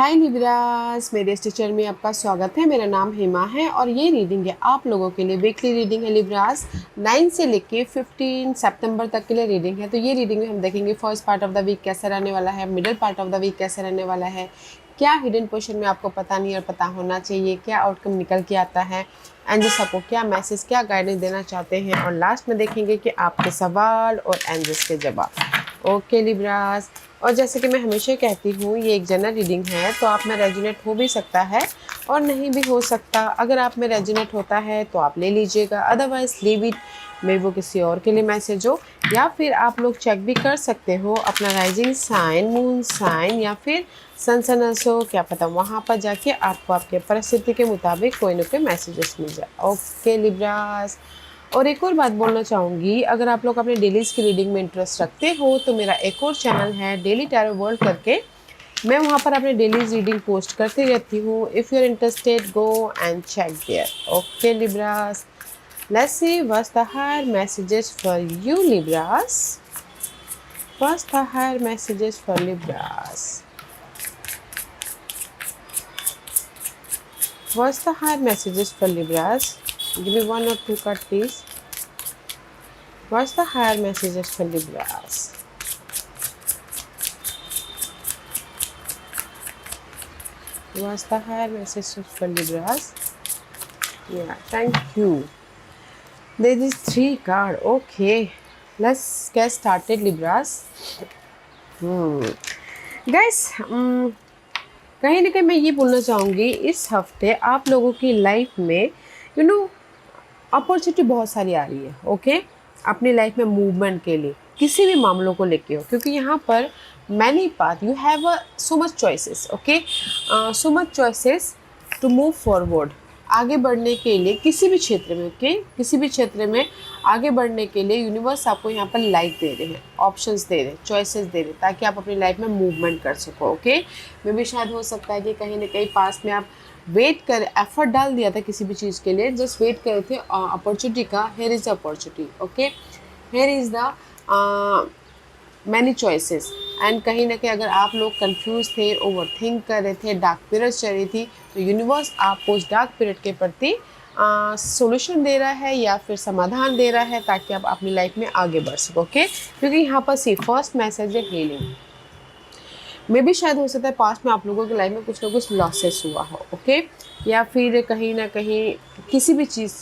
हाय Libras, मेरे इस teacher में आपका स्वागत है। मेरा नाम हेमा है और ये रीडिंग है आप लोगों के लिए। वीकली रीडिंग है लिब्रास। 9 से लेके 15 सितंबर तक के लिए रीडिंग है। तो ये रीडिंग में हम देखेंगे first part of the week कैसा रहने वाला है, middle part of the week कैसा रहने वाला है, क्या हिडन पोर्शन में आपको पता नहीं और पता होना चाहिए, क्या आउटकम निकल के आता है, एंजल्स आपको क्या मैसेज, क्या गाइडेंस देना चाहते हैं, और लास्ट में देखेंगे कि आपके सवाल और एंजल्स के जवाब। ओके लिब्रास, और जैसे कि मैं हमेशा कहती हूँ ये एक जनरल रीडिंग है, तो आप में रेजोनेट हो भी सकता है और नहीं भी हो सकता। अगर आप में रेजोनेट होता है तो आप ले लीजिएगा, अदरवाइज लीव इट, मे वो किसी और के लिए मैसेज हो। या फिर आप लोग चेक भी कर सकते हो अपना राइजिंग साइन, मून साइन या फिर सन सनस हो, क्या पता वहाँ पर जाके आपको आपके परिस्थिति के मुताबिक कोई ना कोई मैसेजेस मिल जाए। ओके लिब्रास, और एक और बात बोलना चाहूँगी, अगर आप लोग अपने डेलीज़ की रीडिंग में इंटरेस्ट रखते हो तो मेरा एक और चैनल है डेली टैरो वर्ल्ड करके। मैं वहाँ पर अपने डेलीज रीडिंग पोस्ट करती रहती हूँ। If you are interested go and check there. Okay Libras, let's see what's the higher messages for you Libras. What's the higher messages for Libras? What's the higher messages for Libras? Give me one or two cards, please. What's the higher messages for Libras? What's the higher messages for Libras? Yeah, thank you. There is 3 cards. Okay, let's get started, Libras. Guys, कहीं ना कहीं मैं ये बोलना चाहूँगी, इस हफ्ते आप लोगों की लाइफ में अपॉर्चुनिटी बहुत सारी आ रही है। ओके, अपनी लाइफ में मूवमेंट के लिए किसी भी मामलों को लेके हो, क्योंकि यहाँ पर many path, you have so much choices. Okay, so much choices to move forward, आगे बढ़ने के लिए किसी भी क्षेत्र में। ओके, किसी भी क्षेत्र में आगे बढ़ने के लिए यूनिवर्स आपको यहाँ पर लाइट दे रहे हैं, ऑप्शंस दे रहे हैं, चॉइसेस दे रहे हैं, ताकि आप अपनी लाइफ में मूवमेंट कर सको। ओके, मे भी शायद हो सकता है कि कहीं ना कहीं पास में आप वेट कर, एफर्ट डाल दिया था किसी भी चीज़ के लिए, जस्ट वेट कर रहे थे अपॉर्चुनिटी का। Here is the opportunity. Okay, here is the many choices. And कहीं ना कहीं अगर आप लोग कंफ्यूज थे, ओवर थिंक कर रहे थे, डार्क पीरियड चल रही थी, तो यूनिवर्स आपको उस डार्क पीरियड के प्रति सॉल्यूशन दे रहा है या फिर समाधान दे रहा है, ताकि आप अपनी लाइफ में आगे बढ़ सको। ओके, क्योंकि यहाँ पर सी फर्स्ट मैसेज है हीलिंग। मे भी शायद हो सकता है पास्ट में आप लोगों की लाइफ में कुछ ना कुछ लॉसेस हुआ हो। ओके, या फिर कहीं ना कहीं किसी भी चीज़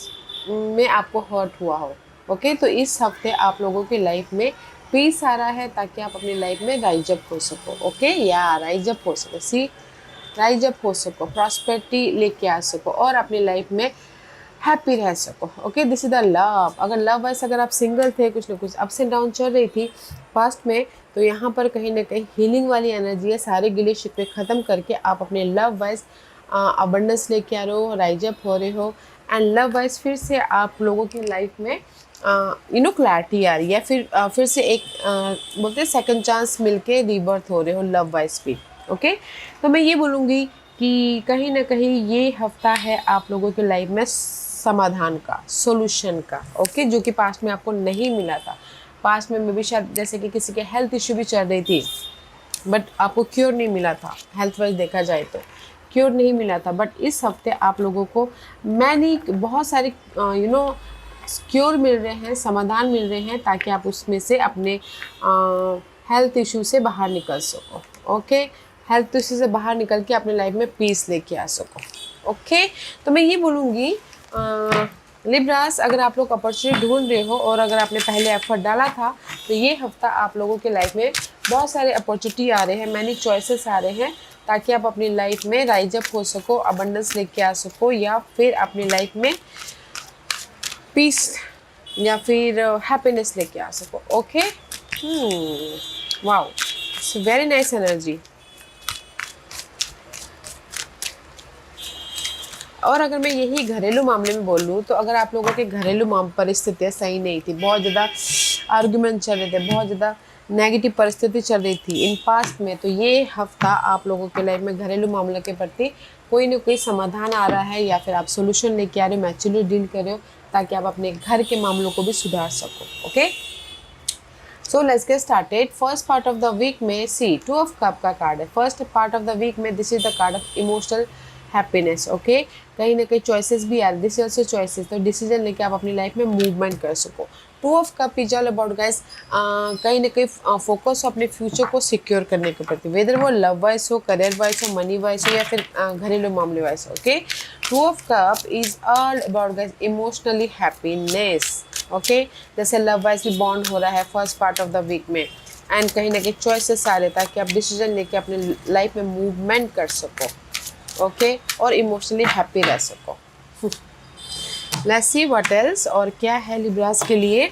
में आपको हर्ट हुआ हो। ओके, तो इस हफ्ते आप लोगों की लाइफ में पीस आ रहा है, ताकि आप अपनी लाइफ में राइज अप हो सको। ओके, या राइज अप हो सको, सी राइज अप हो सको, प्रॉस्पेरिटी लेके आ सको और अपनी लाइफ में हैप्पी रह सको। Okay, this is the love. अगर लव वाइज अगर आप सिंगल थे, कुछ ना कुछ अप्स एंड डाउन चल रही थी पास्ट में, तो यहाँ पर कहीं ना कहीं हीलिंग वाली एनर्जी है। सारे गिले शिकवे ख़त्म करके आप अपने लव वाइज अबंडेंस लेके आ रहे हो, राइज अप हो रहे हो, एंड लव वाइज फिर से आप लोगों की लाइफ में क्लैरिटी आ रही है। फिर से एक बोलते हैं सेकंड चांस मिलके रीबर्थ हो रहे हो लव वाइज भी। ओके, तो मैं ये बोलूँगी कि कहीं ना कहीं ये हफ्ता है आप लोगों की लाइफ में समाधान का, सॉल्यूशन का। ओके, जो कि पास्ट में आपको नहीं मिला था। पास्ट में भी शायद जैसे कि किसी के हेल्थ इश्यू भी चल रही थी, बट आपको क्योर नहीं मिला था। हेल्थ वाइज देखा जाए तो क्योर नहीं मिला था, बट इस हफ्ते आप लोगों को बहुत सारे क्योर मिल रहे हैं, समाधान मिल रहे हैं, ताकि आप उसमें से अपने हेल्थ इशू से बाहर निकल सको। ओके, हेल्थ इशू से बाहर निकल के अपने लाइफ में पीस लेके आ सको। ओके, तो मैं ये बोलूँगी लिब्रास, अगर आप लोग अपॉर्चुनिटी ढूंढ रहे हो और अगर आपने पहले एफर्ट डाला था, तो ये हफ्ता आप लोगों के लाइफ में बहुत सारे अपॉर्चुनिटी आ रहे हैं, मैनी चॉइसेस आ रहे हैं, ताकि आप अपनी लाइफ में राइज अप हो सको, अबंडेंस लेके आ सको, या फिर अपनी लाइफ में पीस या फिर हैप्पीनेस लेके आ सको। Okay, wow, it's very nice energy. और अगर मैं यही घरेलू मामले में बोलूँ, तो अगर आप लोगों के घरेलू परिस्थितियाँ सही नहीं थी, बहुत ज़्यादा आर्गुमेंट चल रहे थे, बहुत ज़्यादा नेगेटिव परिस्थिति चल रही थी इन पास्ट में, तो ये हफ्ता आप लोगों के लाइफ में घरेलू मामले के प्रति कोई ना कोई समाधान आ रहा है, या फिर आप सोल्यूशन लेके आ रहे हो, मैच्योरली डील कर रहे हो, ताकि आप अपने घर के मामलों को भी सुधार सको। Okay, so let's get started. First part of the week में सी 2 ऑफ कप का कार्ड है। First part of the week में this is the card of emotional happiness. Okay, कहीं ना कहीं चॉइसेस भी आ रहे, दिस इज ऑल्सो चॉइसेस, तो डिसीजन लेके आप अपनी लाइफ में मूवमेंट कर सको। 2 of cup is all about guys, कहीं ना कहीं फोकस हो अपने फ्यूचर को सिक्योर करने के प्रति, वेदर वो लव वाइज हो, करियर वाइज हो, मनी वाइज हो, या फिर घरेलू मामले वाइज हो। Okay, 2 of cup is all about guys emotionally happiness. Okay, जैसे लव वाइज भी बॉन्ड हो रहा है first part of the week में, एंड कहीं ना कहीं चॉइसेस आ रहे ताकि आप डिसीजन लेके अपने लाइफ में मूवमेंट कर सको। ओके, और इमोशनली हैप्पी रह सको। लेट्स सी व्हाट एल्स, और क्या है लिब्रास के लिए।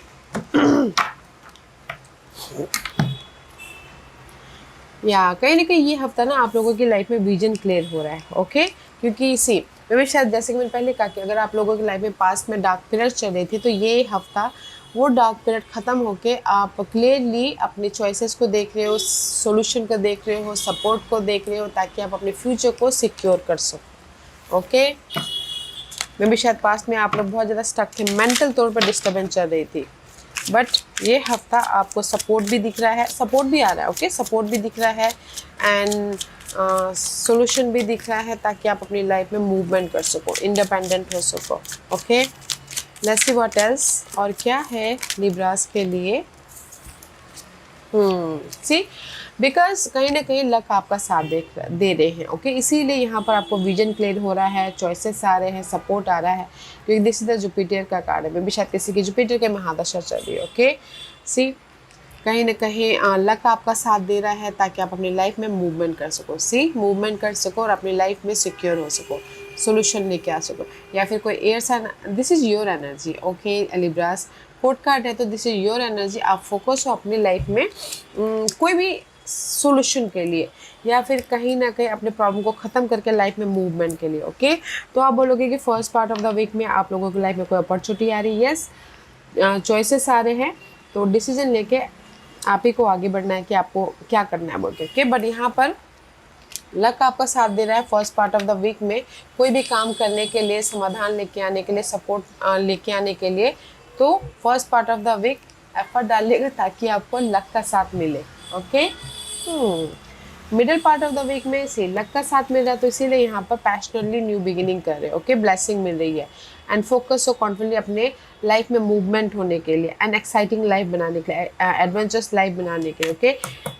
या कहीं ना कहीं ये हफ्ता ना आप लोगों की लाइफ में विजन क्लियर हो रहा है। ओके, क्योंकि इसी मैं भी शायद जैसे कि मैंने पहले कहा कि अगर आप लोगों की लाइफ में पास्ट में डार्क पीरियड चल रही थी, तो ये हफ्ता वो डार्क पीरियड ख़त्म होके आप क्लियरली अपने चॉइसेस को देख रहे हो, सॉल्यूशन को देख रहे हो, सपोर्ट को देख रहे हो, ताकि आप अपने फ्यूचर को सिक्योर कर सको। ओके, मैं भी शायद पास्ट में आप लोग बहुत ज़्यादा स्टक थे, मेंटल तौर पर डिस्टर्बेंस चल रही थी, बट ये हफ्ता आपको सपोर्ट भी दिख रहा है, सपोर्ट भी आ रहा है। ओके, सपोर्ट भी दिख रहा है एंड सॉल्यूशन भी दिख रहा है, ताकि आप अपनी लाइफ में मूवमेंट कर सको, इंडिपेंडेंट हो सको। Okay, let's see what else, और क्या है लिब्रास के लिए। सी बिकॉज कहीं ना कहीं लक आपका साथ दे रहे हैं। ओके, इसीलिए यहाँ पर आपको विजन क्लियर हो रहा है, चॉइसेस आ रहे हैं, सपोर्ट आ रहा है, क्योंकि दिस इज द जुपिटर का कार्ड है। मे भी शायद किसी की जुपिटर के महादशा चल रही है। ओके, सी कहीं ना कहीं लक आपका साथ दे रहा है ताकि आप अपनी लाइफ में मूवमेंट कर सको। सी मूवमेंट कर सको और अपनी लाइफ में सिक्योर हो सको, सोल्यूशन लेके आ सको, या फिर कोई air sign, this is your energy. Okay Libras, court card है तो दिस इज योर एनर्जी। आप फोकस हो अपनी लाइफ में कोई भी सोल्यूशन के लिए, या फिर कहीं ना कहीं अपने प्रॉब्लम को ख़त्म करके लाइफ में मूवमेंट के लिए। ओके, तो आप बोलोगे कि first part of the week में आप लोगों की लाइफ में कोई अपॉर्चुनिटी आ रही है, यस, चॉइसेस आ रहे हैं, तो डिसीजन लेके आप ही को आगे बढ़ना है कि आपको क्या करना है बोल के। ओके, बट यहाँ पर लक आपका साथ दे रहा है first part of the week में, कोई भी काम करने के लिए, समाधान लेके आने के लिए, सपोर्ट लेके आने के लिए, तो first part of the week effort डालिएगा ताकि आपको लक का साथ मिले। Okay, middle part of the week में से लक का साथ मिल रहा है, तो इसीलिए यहाँ पर पैशनेटली न्यू बिगिनिंग कर रहे हैं। ओके, ब्लेसिंग मिल रही है एंड फोकस हो कॉन्फिडेंटली अपने लाइफ में मूवमेंट होने के लिए एंड एक्साइटिंग लाइफ बनाने के लिए, एडवेंचरस लाइफ बनाने के लिए। Okay,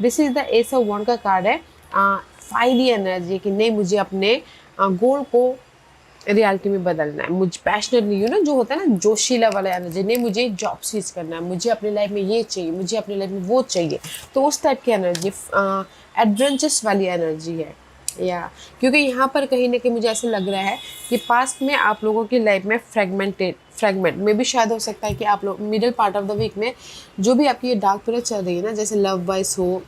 this is the ace of wand का कार्ड है, फाइनली एनर्जी कि नहीं मुझे अपने गोल को रियलिटी में बदलना है, मुझे पैशनेटली जो होता है ना जोशीला वाला एनर्जी, नहीं मुझे जॉब सीज करना है, मुझे अपनी लाइफ में ये चाहिए, मुझे अपनी लाइफ में वो चाहिए, तो उस टाइप की एनर्जी, एडवेंचरस वाली एनर्जी है। या क्योंकि यहाँ पर कहीं ना कहीं मुझे ऐसा लग रहा है कि पास्ट में आप लोगों की लाइफ में फ्रेगमेंट में भी शायद हो सकता है कि आप लोग middle part of the week में जो भी आपकी ये डार्क पीरियड चल रही है ना, जैसे लव वाइज हो,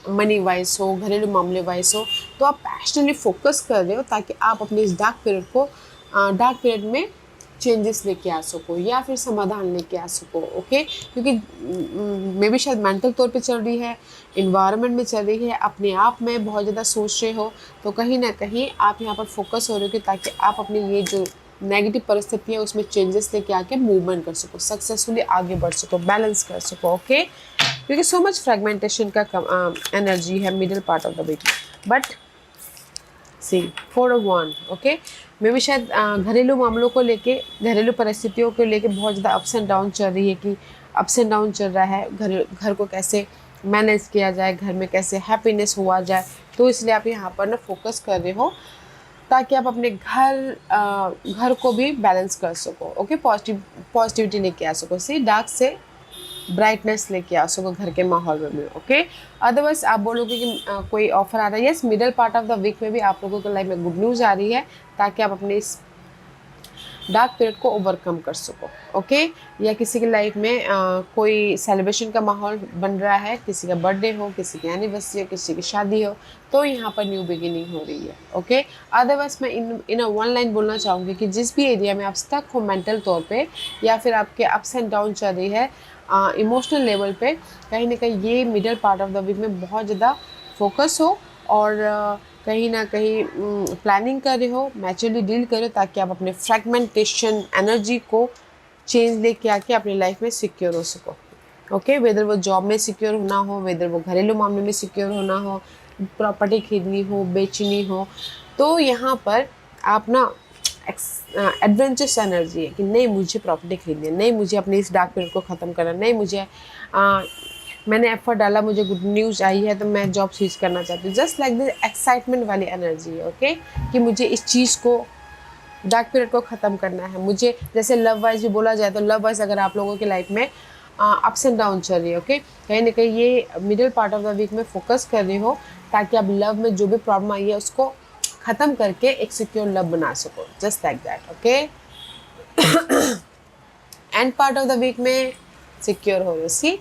मनी वाइज हो, घरेलू मामले वाइज हो, तो आप पैशनेटली फोकस कर रहे हो ताकि आप अपने इस डार्क पीरियड में चेंजेस लेके आ सको या फिर समाधान लेके आ सको। ओके, क्योंकि मे भी शायद मेंटल तौर पे चल रही है, इन्वायरमेंट में चल रही है, अपने आप में बहुत ज़्यादा सोच रहे हो, तो कहीं ना कहीं आप यहाँ पर फोकस हो रहे हो ताकि आप अपनी ये जो नेगेटिव परिस्थिति है उसमें चेंजेस लेके आके मूवमेंट कर सको, सक्सेसफुली आगे बढ़ सको, बैलेंस कर सको। ओके, क्योंकि सो मच फ्रेगमेंटेशन का एनर्जी है middle part of the week, but see 4 of Wands। Okay, मैं भी शायद घरेलू मामलों को लेके, घरेलू परिस्थितियों को लेके बहुत ज़्यादा अप्स एंड डाउन चल रही है, कि अप्स एंड डाउन चल रहा है, घर को कैसे मैनेज किया जाए, घर में कैसे हैप्पीनेस हुआ जाए, तो इसलिए आप यहाँ पर ना फोकस कर रहे हो ताकि आप अपने घर को भी बैलेंस कर सको। ओके, पॉजिटिविटी लेके आ सको, सी डार्क से ब्राइटनेस लेके आ सको घर के माहौल में भी। ओके, अदरवाइज आप बोलोगे कि कोई ऑफर आ रहा है, yes, middle part of the week में भी आप लोगों के लाइफ में गुड न्यूज़ आ रही है ताकि आप अपने इस डार्क पीरियड को ओवरकम कर सको। ओके, या किसी की लाइफ में कोई सेलिब्रेशन का माहौल बन रहा है, किसी का बर्थडे हो, किसी की एनिवर्सरी हो, किसी की शादी हो, तो यहाँ पर न्यू बिगिनिंग हो रही है। ओके, अदरवाइज मैं इन वन लाइन बोलना चाहूँगी कि जिस भी एरिया में आप स्टक हो मेंटल तौर पे, या फिर आपके अप्स एंड डाउन चल रही है इमोशनल लेवल पे, कहीं ना कहीं ये middle part of the week में बहुत ज़्यादा फोकस हो और कहीं ना कहीं प्लानिंग कर रहे हो, मैच्योरली डील करो ताकि आप अपने फ्रैगमेंटेशन एनर्जी को चेंज लेके आके अपनी लाइफ में सिक्योर हो सको। ओके, वेदर वो जॉब में सिक्योर होना हो, वेदर वो घरेलू मामले में सिक्योर होना हो, प्रॉपर्टी खरीदनी हो, बेचनी हो, तो यहाँ पर आप ना एडवेंचरस एनर्जी है कि नहीं मुझे प्रॉपर्टी खरीदनी है, नहीं मुझे अपने इस डार्क पीरियड को ख़त्म करना, नहीं मुझे मैंने एफर्ट डाला, मुझे गुड न्यूज़ आई है तो मैं जॉब स्विच करना चाहती हूँ। जस्ट लाइक दिस एक्साइटमेंट वाली एनर्जी है। ओके, कि मुझे इस चीज़ को, डार्क पीरियड को ख़त्म करना है। मुझे जैसे लव वाइज भी बोला जाए तो लव वाइज अगर आप लोगों की लाइफ में अप्स एंड डाउन चल रही है, ओके, कहीं ना कहीं ये middle part of the week में फोकस कर रही हो ताकि आप लव में जो भी प्रॉब्लम आई है उसको ख़त्म करके एक सिक्योर लव बना सको। Just like that. Okay, end part of the week में सिक्योर हो रही हो। See,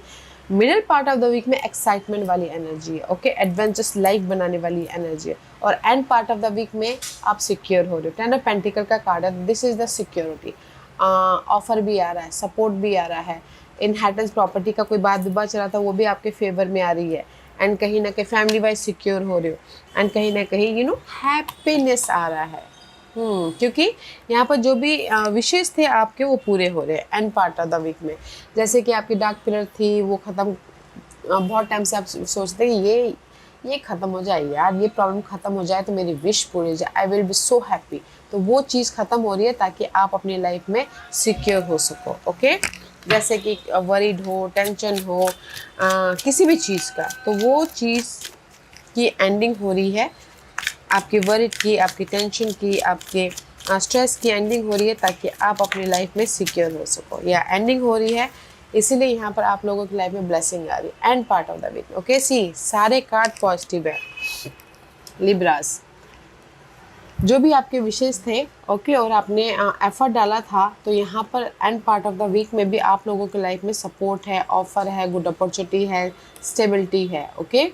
middle part of the week में एक्साइटमेंट वाली एनर्जी है। ओके, एडवेंचरस लाइफ बनाने वाली एनर्जी है। और end part of the week में आप सिक्योर हो रहे हो। टेन ऑफ पेंटिकल का कार्ड है, this is the security. Offer भी आ रहा है, सपोर्ट भी आ रहा है, इनहेरिटेंस प्रॉपर्टी का कोई बात विवाद चला था वो भी आपके फेवर में आ रही है। एंड कहीं ना कहीं फैमिली वाइज सिक्योर हो रहे हो। एंड कहीं ना कहीं यू नो हैप्पीनेस आ रहा है। क्योंकि यहाँ पर जो भी विशेष थे आपके वो पूरे हो रहे हैं end part of the week में। जैसे कि आपकी डार्क पीरियड थी वो ख़त्म, बहुत टाइम से आप सोचते हैं कि ये ख़त्म हो जाए यार, ये प्रॉब्लम ख़त्म हो जाए तो मेरी विश पूरी हो जाए, I will be so happy. तो वो चीज़ ख़त्म हो रही है ताकि आप अपनी लाइफ में सिक्योर हो सको। ओके, जैसे कि वरीड हो, टेंशन हो, किसी भी चीज़ का, तो वो चीज़ की एंडिंग हो रही है। आपकी वरीड की, आपकी टेंशन की, आपके स्ट्रेस की एंडिंग हो रही है ताकि आप अपनी लाइफ में सिक्योर हो सको, या एंडिंग हो रही है। इसीलिए यहाँ पर आप लोगों की लाइफ में ब्लेसिंग आ रही है end part of the week. Okay, see सारे कार्ड पॉजिटिव है लिब्रास। जो भी आपके विशेष थे, ओके, और आपने एफर्ट डाला था, तो यहाँ पर end part of the week में भी आप लोगों की लाइफ में सपोर्ट है, ऑफर है, गुड अपॉर्चुनिटी है, स्टेबिलिटी है। ओके,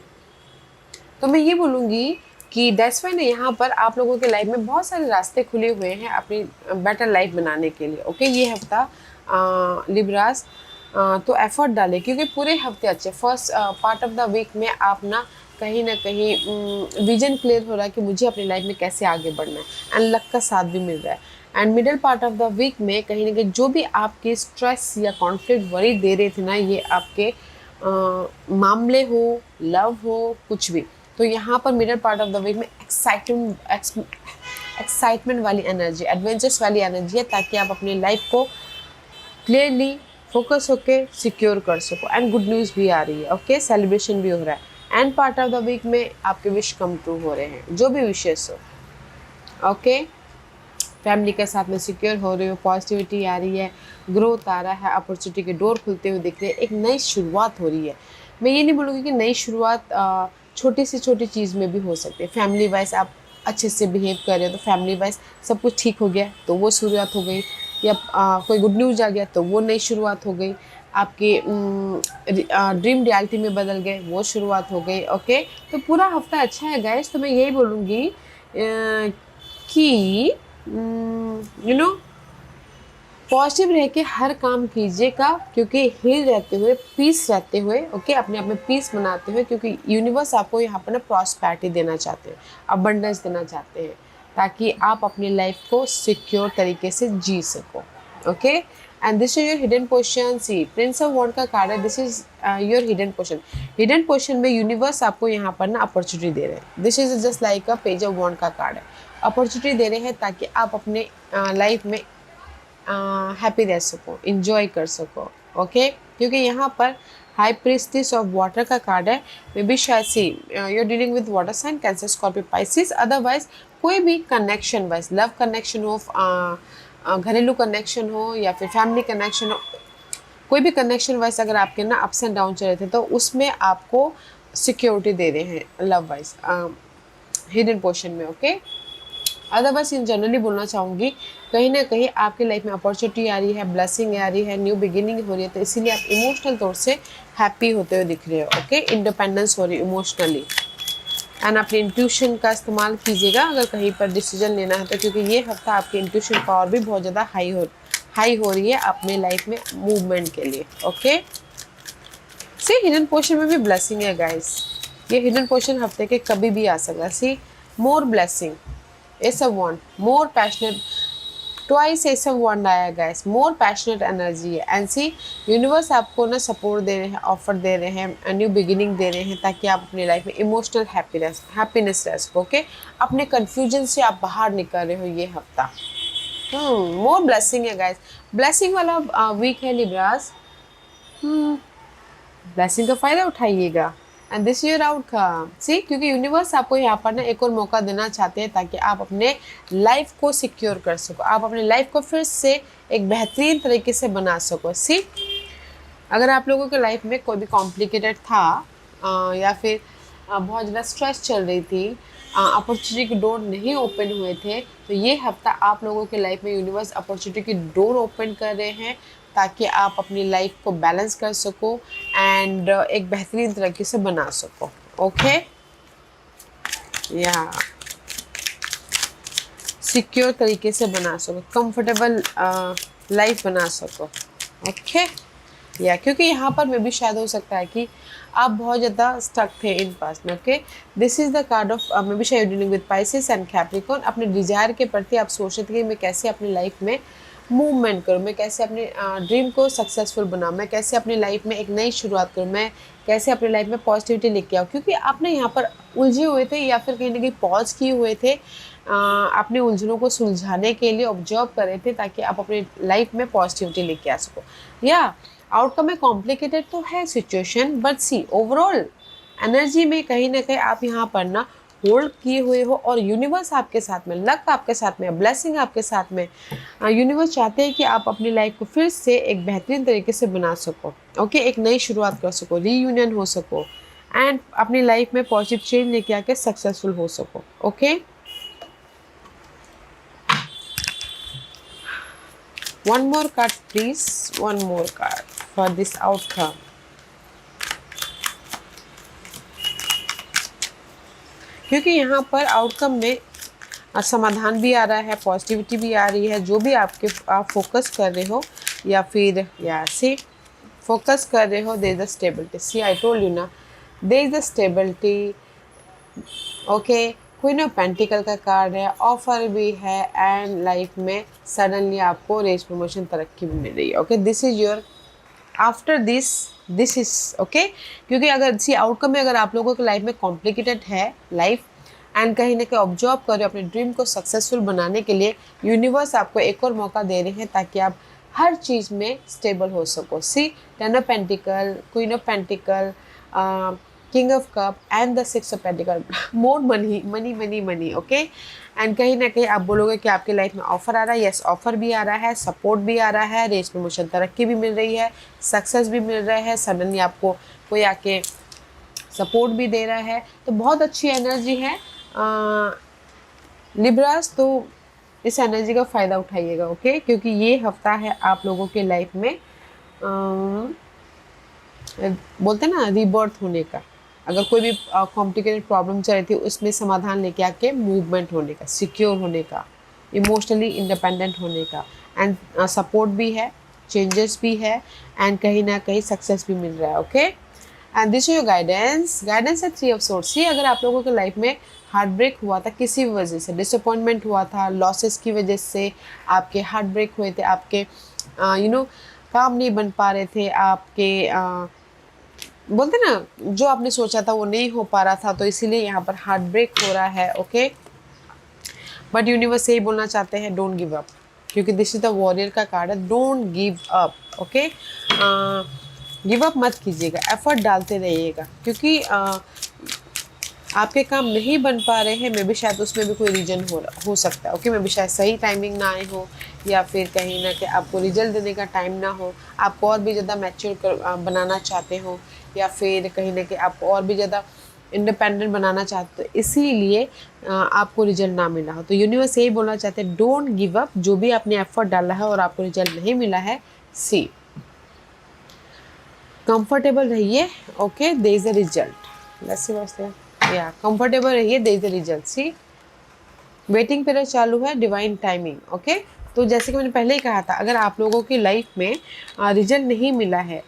तो मैं ये बोलूँगी कि दैट्स वाई ना यहाँ पर आप लोगों के लाइफ में बहुत सारे रास्ते खुले हुए हैं अपनी बेटर लाइफ बनाने के लिए। ओके, ये हफ्ता लिब्रास तो एफर्ट डालें क्योंकि पूरे हफ्ते अच्छे। First part of the week में आप ना कहीं विजन क्लियर हो रहा है कि मुझे अपनी लाइफ में कैसे आगे बढ़ना है एंड लक का साथ भी मिल रहा है। End middle part of the week में कहीं ना कहीं जो भी आपके स्ट्रेस या कॉन्फ्लिक्ट वरी दे रहे थे ना, ये आपके मामले हो, लव हो, कुछ भी, तो यहाँ पर middle part of the week में एक्साइटमेंट वाली एनर्जी, एडवेंचर्स वाली एनर्जी है ताकि आप अपनी लाइफ को क्लियरली फोकस होके सिक्योर कर सको। एंड गुड न्यूज़ भी आ रही है। ओके, सेलिब्रेशन भी हो रहा है। End part of the week में आपके विश कम ट्रू हो रहे हैं, जो भी विशेष हो। ओके, फैमिली के साथ में सिक्योर हो रहे हो, पॉजिटिविटी आ रही है, ग्रोथ आ रहा है, अपॉर्चुनिटी के डोर खुलते हुए दिख रहे हैं, एक नई शुरुआत हो रही है। मैं ये नहीं बोलूँगी कि नई शुरुआत छोटी से छोटी चीज़ में भी हो सकती है। फैमिली वाइज आप अच्छे से बिहेव कर रहे हो तो फैमिली वाइज सब कुछ ठीक हो गया तो वो शुरुआत हो गई, या कोई गुड न्यूज़ आ गया तो वो नई शुरुआत हो गई, आपके ड्रीम रियलिटी में बदल गए, वो शुरुआत हो गई। ओके, तो पूरा हफ्ता अच्छा है गाइस। तो मैं यही बोलूँगी कि यू नो पॉजिटिव रह के हर काम कीजिएगा, क्योंकि हील रहते हुए, पीस रहते हुए, ओके, अपने आप में पीस बनाते हुए, क्योंकि यूनिवर्स आपको यहाँ पर ना प्रॉस्पेरिटी देना चाहते हैं, अबंडेंस देना चाहते हैं, ताकि आप अपनी लाइफ को सिक्योर तरीके से जी सको। Okay, and this is your hidden portion. See, prince of wand का कार्ड है, this is your hidden portion. Hidden portion में यूनिवर्स आपको यहाँ पर ना अपॉर्चुनिटी दे रहे हैं। This is just like a page of wand का कार्ड है। अपॉर्चुनिटी दे रहे हैं ताकि आप अपने लाइफ में हैप्पी रह सको, इंजॉय कर सको। ओके, क्योंकि यहाँ पर हाई प्रीस्टिस ऑफ वाटर का कार्ड है। मे बी शायद see you're dealing with water sign, cancer, Scorpio, Pisces. Otherwise कोई भी कनेक्शन वाइज, लव कनेक्शन हो, घरेलू कनेक्शन हो, या फिर फैमिली कनेक्शन हो, कोई भी कनेक्शन वाइज अगर आपके ना अप्स एंड डाउन चले थे तो उसमें आपको सिक्योरिटी दे रहे हैं लव वाइज हिडन पोर्शन में। ओके, अदरवाइज इन जनरली बोलना चाहूँगी, कहीं ना कहीं आपकी लाइफ में अपॉर्चुनिटी आ रही है, ब्लेसिंग आ रही है, न्यू बिगिनिंग हो रही है, तो इसीलिए आप इमोशनल तौर से हैप्पी होते हुए दिख रहे हो। ओके, इंडिपेंडेंस हो रही है इमोशनली। एंड अपने इंट्यूशन का इस्तेमाल कीजिएगा अगर कहीं पर डिसीजन लेना है तो, क्योंकि ये हफ्ता आपकी इंट्यूशन पावर भी बहुत ज़्यादा हाई हो रही है अपने लाइफ में मूवमेंट के लिए। ओके, सी हिडन पोर्शन में भी ब्लेसिंग है गाइस। ये हिडन पोर्शन हफ्ते के कभी भी आ सकता है। See, more blessing, Ace of Wands, more passionate twice ऐसा वन आया गैस, मोर पैशनेट एनर्जी है। एंड सी यूनिवर्स आपको ना सपोर्ट दे रहे हैं, ऑफर दे रहे हैं, न्यू बिगिनिंग दे रहे हैं, ताकि आप अपनी लाइफ में इमोशनल हैप्पीनेस रह सको। ओके, अपने कन्फ्यूजन से आप बाहर निकल रहे हो ये हफ्ता। मोर ब्लेसिंग है गाइस, ब्लेसिंग वाला वीक है लिब्रास। ब्लेसिंग का फायदा उठाइएगा एंड दिस ईयर आउटकम सी, क्योंकि यूनिवर्स आपको यहाँ पर ना एक और मौका देना चाहते हैं ताकि आप अपने लाइफ को सिक्योर कर सको, आप अपने लाइफ को फिर से एक बेहतरीन तरीके से बना सको। सी, अगर आप लोगों के लाइफ में कोई भी कॉम्प्लिकेटेड था या फिर बहुत ज़्यादा स्ट्रेस चल रही थी, अपॉर्चुनिटी के डोर नहीं ओपन हुए थे, तो ये हफ्ता आप लोगों के लाइफ में यूनिवर्स अपॉर्चुनिटी की डोर ओपन कर रहे हैं ताकि आप अपनी लाइफ को बैलेंस कर सको एंड एक बेहतरीन तरीके से बना सको। ओके, या सिक्योर तरीके से बना सको, कंफर्टेबल लाइफ बना सको। ओके, या क्योंकि यहाँ पर में भी शायद हो सकता है कि आप बहुत ज़्यादा स्टक थे इन पास्ट में। Okay, this is the card of maybe शायद dealing with Pisces and Capricorn. अपने डिजायर के प्रति आप सोच रहे थे कि मैं कैसे अपनी लाइफ में मूवमेंट करूँ, मैं कैसे अपने ड्रीम को सक्सेसफुल बनाऊँ, मैं कैसे अपनी लाइफ में एक नई शुरुआत करूँ, मैं कैसे अपनी लाइफ में पॉजिटिविटी लेके आऊँ, क्योंकि आपने यहाँ पर उलझे हुए थे या फिर कहीं ना कहीं पॉज किए हुए थे, अपने उलझनों को सुलझाने के लिए ऑब्जर्व कर रहे थे ताकि आप अपनी लाइफ में पॉजिटिविटी लेके आ सको। या आउटकम में कॉम्प्लिकेटेड तो है situation, but see overall energy में कहीं ना कहीं आप यहाँ पर ना होल्ड किए हुए हो और यूनिवर्स आपके साथ में, लक आपके साथ में, ब्लेसिंग आपके साथ में। यूनिवर्स चाहते हैं कि आप अपनी लाइफ को फिर से एक बेहतरीन तरीके से बना सको। ओके, एक नई शुरुआत कर सको, रीयूनियन हो सको एंड अपनी लाइफ में पॉजिटिव चेंज लेके आके सक्सेसफुल हो सको। Okay, one more card please, one more card for this outcome। क्योंकि यहाँ पर आउटकम में समाधान भी आ रहा है, पॉजिटिविटी भी आ रही है। जो भी आप फोकस कर रहे हो या फिर या सी फोकस कर रहे हो, there is the stability. See I told you ना, there is the stability. Okay, queen of pentacle का कार्ड है, ऑफर भी है एंड लाइफ में सडनली आपको रेज प्रमोशन तरक्की भी मिल रही है। Okay, this is your after this is okay. क्योंकि अगर सी आउटकम में अगर आप लोगों की लाइफ में कॉम्प्लिकेटेड है लाइफ एंड कहीं ना कहीं ऑब्जर्व कर रहे हो अपने ड्रीम को सक्सेसफुल बनाने के लिए, यूनिवर्स आपको एक और मौका दे रहे हैं ताकि आप हर चीज़ में स्टेबल हो सको। See, ten of pentacle, queen of pentacle, king of cup and the six of pentacle, more money money money money. Okay, and कहीं ना कहीं आप बोलोगे कि आपकी लाइफ में ऑफर आ रहा है। यस, ऑफर भी आ रहा है, सपोर्ट भी आ रहा है, रेस प्रमोशन तरक्की भी मिल रही है, सक्सेस भी मिल रहा है, सडनली आपको कोई आके सपोर्ट भी दे रहा है। तो बहुत अच्छी एनर्जी है लिब्रास, तो इस एनर्जी का फ़ायदा उठाइएगा। ओके, क्योंकि ये हफ्ता है आप लोगों के लाइफ में बोलते हैं ना रीबर्थ होने का। अगर कोई भी कॉम्प्लिकेटेड प्रॉब्लम चल रही थी उसमें समाधान लेके आके मूवमेंट होने का, सिक्योर होने का, इमोशनली इंडिपेंडेंट होने का एंड सपोर्ट भी है, चेंजेस भी है एंड कहीं ना कहीं सक्सेस भी मिल रहा है। Okay, and this is your guidance है थ्री ऑफ सोर्स। ही अगर आप लोगों के लाइफ में हार्ट ब्रेक हुआ था किसी भी वजह से, डिसअपॉइंटमेंट हुआ था, लॉसेस की वजह से आपके हार्ट ब्रेक हुए थे, आपके काम नहीं बन पा रहे थे, आपके बोलते ना जो आपने सोचा था वो नहीं हो पा रहा था, तो इसीलिए यहाँ पर हार्ट ब्रेक हो रहा है। ओके, बट यूनिवर्स यही बोलना चाहते हैं, डोंट गिव अप, क्योंकि दिस इज द वॉरियर का कार्ड है, don't give up. Okay, give up मत कीजिएगा, एफर्ट डालते रहिएगा, क्योंकि आपके काम नहीं बन पा रहे हैं, मे भी शायद उसमें भी कोई रीजन हो सकता है। ओके, मे भी शायद सही टाइमिंग ना आए हो या फिर कहीं ना कहीं आपको रिजल्ट देने का टाइम ना हो, आपको और भी ज़्यादा मैच्योर बनाना चाहते हो या फिर कहीं ना कहीं आपको और भी ज़्यादा इंडिपेंडेंट बनाना चाहते हो, इसीलिए आपको रिजल्ट ना मिला हो। तो यूनिवर्स यही बोलना चाहते हैं, डोंट गिव अप। जो भी आपने एफर्ट डाला है और आपको रिजल्ट नहीं मिला है, सी कंफर्टेबल रहिए। Okay, there is a result, let's see what's there. या कंफर्टेबल रहिए, there is a result. See, waiting period चालू है, डिवाइन टाइमिंग। ओके, तो जैसे कि मैंने पहले ही कहा था, अगर आप लोगों की लाइफ में रिजल्ट नहीं मिला है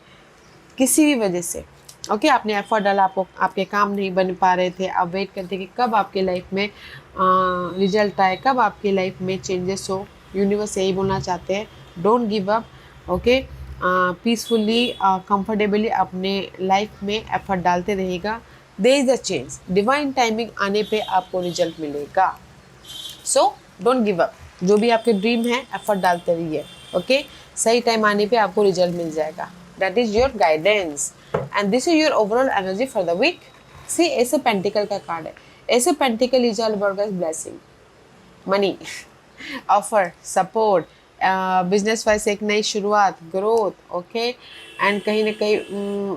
किसी भी वजह से, ओके, आपने एफर्ट डाला, आपके काम नहीं बन पा रहे थे, आप वेट करते कि कब आपके लाइफ में रिजल्ट आए, कब आपकी लाइफ में चेंजेस हो, यूनिवर्स यही बोलना चाहते हैं, don't give up, okay. Peacefully comfortably अपने लाइफ में एफर्ट डालते रहेगा। There is a change, divine timing आने पे आपको रिजल्ट मिलेगा। सो डोंट गिव अप, जो भी आपके ड्रीम है एफर्ट डालते रहिए, ओके। सही टाइम आने पे आपको रिजल्ट मिल जाएगा। That is your guidance and this is your overall energy for the week. See ace of pentacle का कार्ड है। Ace of pentacle is all about blessing, money, offer, support, business wise एक नई शुरुआत, growth, okay. And कहीं ना कहीं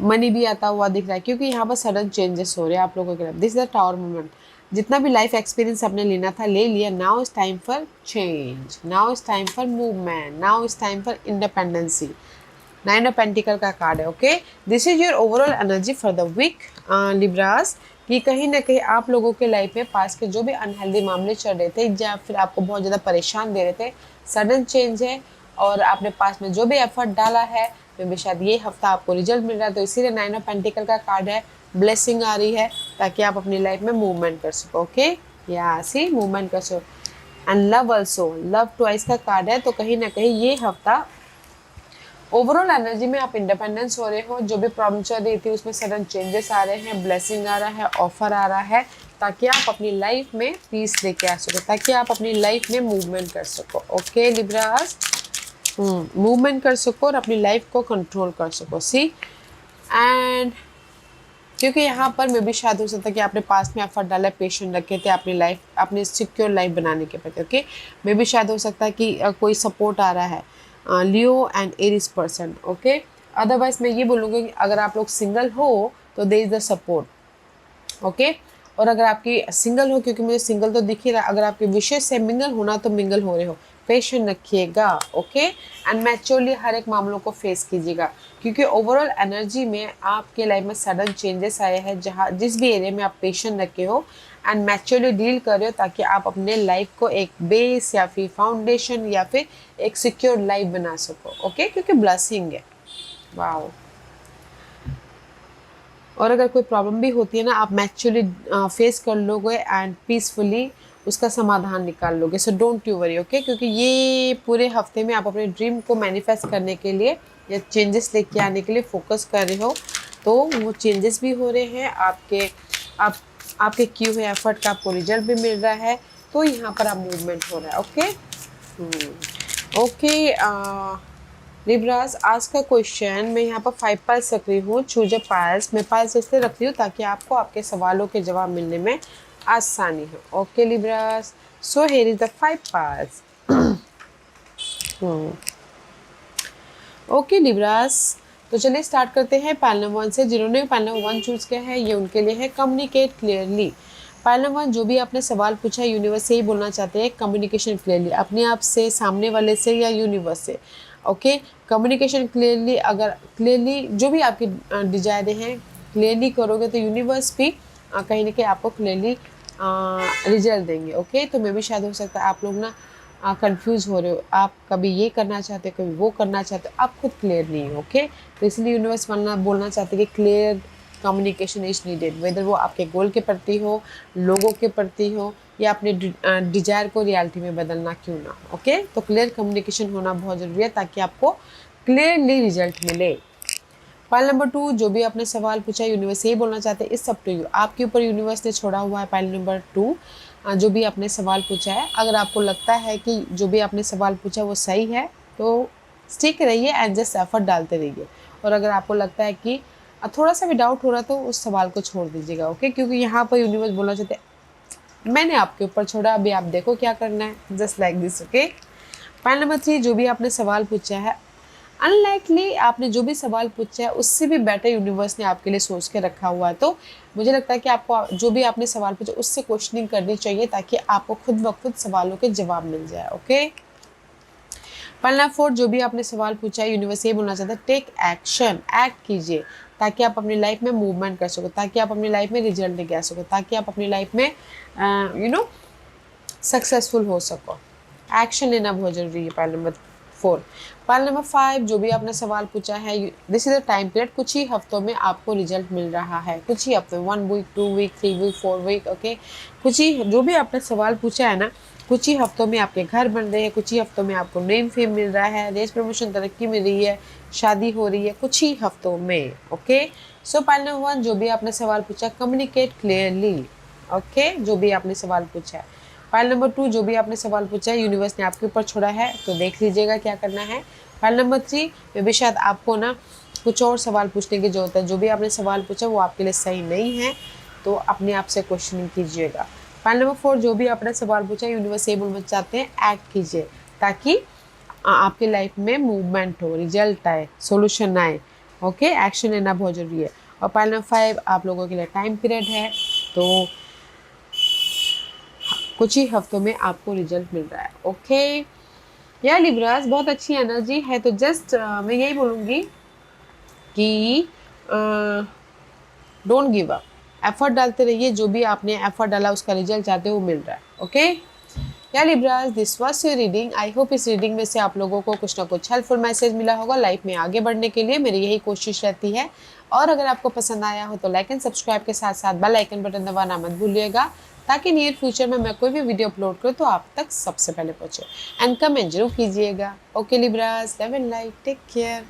money भी आता हुआ दिख रहा है, क्योंकि यहाँ पर सडन चेंजेस हो रहे हैं आप लोगों के लिए। This is the tower moment. जितना भी लाइफ एक्सपीरियंस आपने लेना था ले लिया। Now is time for change, now is time for movement, now is time for independency. Nine of pentacle का कार्ड है, okay. This is your overall energy for the week Libras. कि कहीं ना कहीं आप लोगों के लाइफ में पास के जो भी अनहेल्दी मामले चल रहे थे या फिर आपको बहुत ज़्यादा परेशान दे रहे थे, सडन चेंज है। और आपने पास में जो भी एफर्ट डाला है में भी शायद ये हफ्ता आपको रिजल्ट मिल रहा है। तो इसीलिए नाइन ऑफ पेंटिकल का कार्ड है, ब्लेसिंग आ रही है ताकि आप अपनी लाइफ में मूवमेंट कर सको, ओके। या सी मूवमेंट कर सको। And love also, love twice का कार्ड है। तो कहीं ना कहीं ये हफ्ता ओवरऑल एनर्जी में आप इंडिपेंडेंस हो रहे हो। जो भी प्रॉब्लम चल रही थी उसमें सडन चेंजेस आ रहे हैं, ब्लेसिंग आ रहा है, ऑफर आ रहा है, ताकि आप अपनी लाइफ में पीस लेके आ सको, ताकि आप अपनी लाइफ में मूवमेंट कर सको, ओके लिब्रास। मूवमेंट कर सको और अपनी लाइफ को कंट्रोल कर सको। सी एंड क्योंकि यहाँ पर मैं भी शायद हो सकता है कि आपने पास में एफर्ट डाला, पेशेंट रखे थे अपनी लाइफ, अपनी सिक्योर लाइफ बनाने के प्रति, ओके। मैं भी शायद हो सकता है कि कोई सपोर्ट आ रहा है, Leo and Aries person, okay. Otherwise मैं ये बोलूँगी कि अगर आप लोग सिंगल हो तो there is the support, okay. और अगर आपकी सिंगल हो, क्योंकि मुझे सिंगल तो दिख ही रहा है, अगर आपके विशेष से मिंगल होना तो मिंगल हो रहे हो, पेशेंट रखिएगा, ओके। एंड मैच्योरली हर एक मामलों को फेस कीजिएगा, क्योंकि ओवरऑल एनर्जी में आपके लाइफ में सडन चेंजेस आए हैं। जहाँ जिस भी एरिया में आप पेशेंट रखे हो एंड मैच्योरली डील कर रहे हो, ताकि आप अपने लाइफ को एक बेस या फिर फाउंडेशन या फिर एक सिक्योर लाइफ बना सको, ओके। क्योंकि ब्लेसिंग है, वाओ। और अगर कोई प्रॉब्लम भी होती है ना, आप मैच्योरली फेस कर लोगे एंड पीसफुली उसका समाधान निकाल लोगे। So don't you worry, okay. क्योंकि ये पूरे हफ्ते में आप अपने ड्रीम को मैनिफेस्ट करने के लिए या चेंजेस लेके आने के लिए फोकस कर रहे हो, तो वो चेंजेस भी हो रहे हैं। आपके किए हुए एफर्ट का आपको रिजल्ट भी मिल रहा है। तो यहाँ पर आप मूवमेंट हो रहा है, ओके। ओके लिब्रास, आज का क्वेश्चन मैं यहाँ पर 5 पाइल्स रख रही हूँ। Choose a piles. मैं पाइल्स इसलिए रख रही हूँ ताकि आपको आपके सवालों के जवाब मिलने में आसानी हो, okay Libras. So here is the 5 piles. Okay Libras, तो चलिए स्टार्ट करते हैं पाइल नंबर 1 से। जिन्होंने पाइल नंबर 1 चूज किया है ये उनके लिए है कम्युनिकेट क्लियरली। पाइल नंबर 1, जो भी आपने सवाल पूछा है यूनिवर्स यही बोलना चाहते हैं, कम्युनिकेशन क्लियरली, अपने आप से, सामने वाले से या यूनिवर्स से, ओके। कम्युनिकेशन क्लियरली, अगर क्लियरली जो भी आपकी डिजायरें हैं क्लियरली करोगे तो यूनिवर्स भी कहीं ना कहीं आपको क्लियरली रिजल्ट देंगे, ओके। तो मैं भी शायद हो सकता है आप लोग ना कंफ्यूज हो रहे हो, आप कभी ये करना चाहते हो कभी वो करना चाहते हो, आप खुद क्लियर नहीं हो, ओके। तो इसलिए यूनिवर्स बोलना चाहते हैं कि clear communication is needed, whether वो आपके गोल के प्रति हो, लोगों के प्रति हो, या अपने डिजायर को रियलिटी में बदलना क्यों ना, ओके। तो क्लियर कम्युनिकेशन होना बहुत ज़रूरी है ताकि आपको क्लियरली रिजल्ट मिले। पाइल नंबर 2, जो भी आपने सवाल पूछा यूनिवर्स यही बोलना चाहते हैं, इस सब टू यू, आपके ऊपर यूनिवर्स ने छोड़ा हुआ है। पाइल नंबर 2, जो भी आपने सवाल पूछा है, अगर आपको लगता है कि जो भी आपने सवाल पूछा वो सही है तो स्टिक रहिए एंड जस्ट एफर्ट डालते रहिए। और अगर आपको लगता है कि थोड़ा सा भी डाउट हो रहा तो उस सवाल को छोड़ दीजिएगा, ओके। क्योंकि यहाँ पर यूनिवर्स बोलना चाहते हैं मैंने आपके ऊपर छोड़ा, अभी आप देखो क्या करना है, just like this, okay. Pile number 3, जो भी आपने सवाल पूछा है, अनलाइकली आपने जो भी सवाल पूछा है उससे भी बेटर यूनिवर्स ने आपके लिए सोच के रखा हुआ है। तो मुझे लगता है कि आपको जो भी आपने सवाल पूछा उससे क्वेश्चनिंग करनी चाहिए ताकि आपको खुद ब खुद सवालों के जवाब मिल जाए, ओके। पाइल नंबर 4, जो भी आपने सवाल पूछा है यूनिवर्स ये बोलना चाहता है टेक एक्शन, एक्ट कीजिए ताकि आप अपनी लाइफ में मूवमेंट कर सको, ताकि आप अपनी लाइफ में रिजल्ट लेके आ सको, ताकि आप अपनी लाइफ में सक्सेसफुल हो सको। एक्शन लेना बहुत ज़रूरी है पाइल नंबर 4। पाइल नंबर 5, जो भी आपने सवाल पूछा है, this is the time period, कुछ ही हफ्तों में आपको रिजल्ट मिल रहा है, कुछ ही हफ्तों, 1 week, 2 week, 3 week, 4 week, okay. कुछ ही, जो भी आपने सवाल पूछा है ना, कुछ ही हफ्तों में आपके घर बन रहे हैं, कुछ ही हफ्तों में आपको नेम फेम मिल रहा है, रेस प्रमोशन, तरक्की मिल रही है, शादी हो रही है, कुछ ही हफ्तों में, ओके। सो पाइल नंबर 1, जो भी आपने सवाल पूछा, कम्युनिकेट क्लियरली, ओके, जो भी आपने सवाल पूछा है। फाइल नंबर 2, जो भी आपने सवाल पूछा है, यूनिवर्स ने आपके ऊपर छोड़ा है, तो देख लीजिएगा क्या करना है। फाइल नंबर 3 में भी शायद आपको ना कुछ और सवाल पूछने की जरूरत है, जो भी आपने सवाल पूछा वो आपके लिए सही नहीं है, तो अपने आप से क्वेश्चनिंग कीजिएगा। फाइल नंबर 4, जो भी आपने सवाल पूछा, यूनिवर्स ये बोलना चाहते हैं एक्ट कीजिए, ताकि आपके लाइफ में मूवमेंट हो, रिजल्ट आए, सोल्यूशन आए, ओके। एक्शन लेना बहुत जरूरी है। और फाइल नंबर 5, आप लोगों के लिए टाइम पीरियड है, तो कुछ ही हफ्तों में आपको रिजल्ट मिल रहा है, ओके। यार लिब्रास, बहुत अच्छी एनर्जी है, तो जस्ट मैं यही बोलूँगी कि डोंट गिव अप, एफर्ट डालते रहिए, जो भी आपने एफर्ट डाला उसका रिजल्ट चाहते हो मिल रहा है, ओके। या Libras, this was your reading. I hope इस रीडिंग में से आप लोगों को कुछ ना कुछ हेल्पफुल मैसेज मिला होगा। लाइफ में आगे बढ़ने के लिए मेरी यही कोशिश रहती है। और अगर आपको पसंद आया हो तो लाइक एंड सब्सक्राइब के साथ साथ बेल आइकन बटन दबाना मत भूलिएगा, ताकि नियर फ्यूचर में मैं कोई भी वीडियो अपलोड करूँ तो आप तक सबसे पहले पहुँचे। एंड कमेंट जरूर कीजिएगा। Okay Libras, love and light, take care.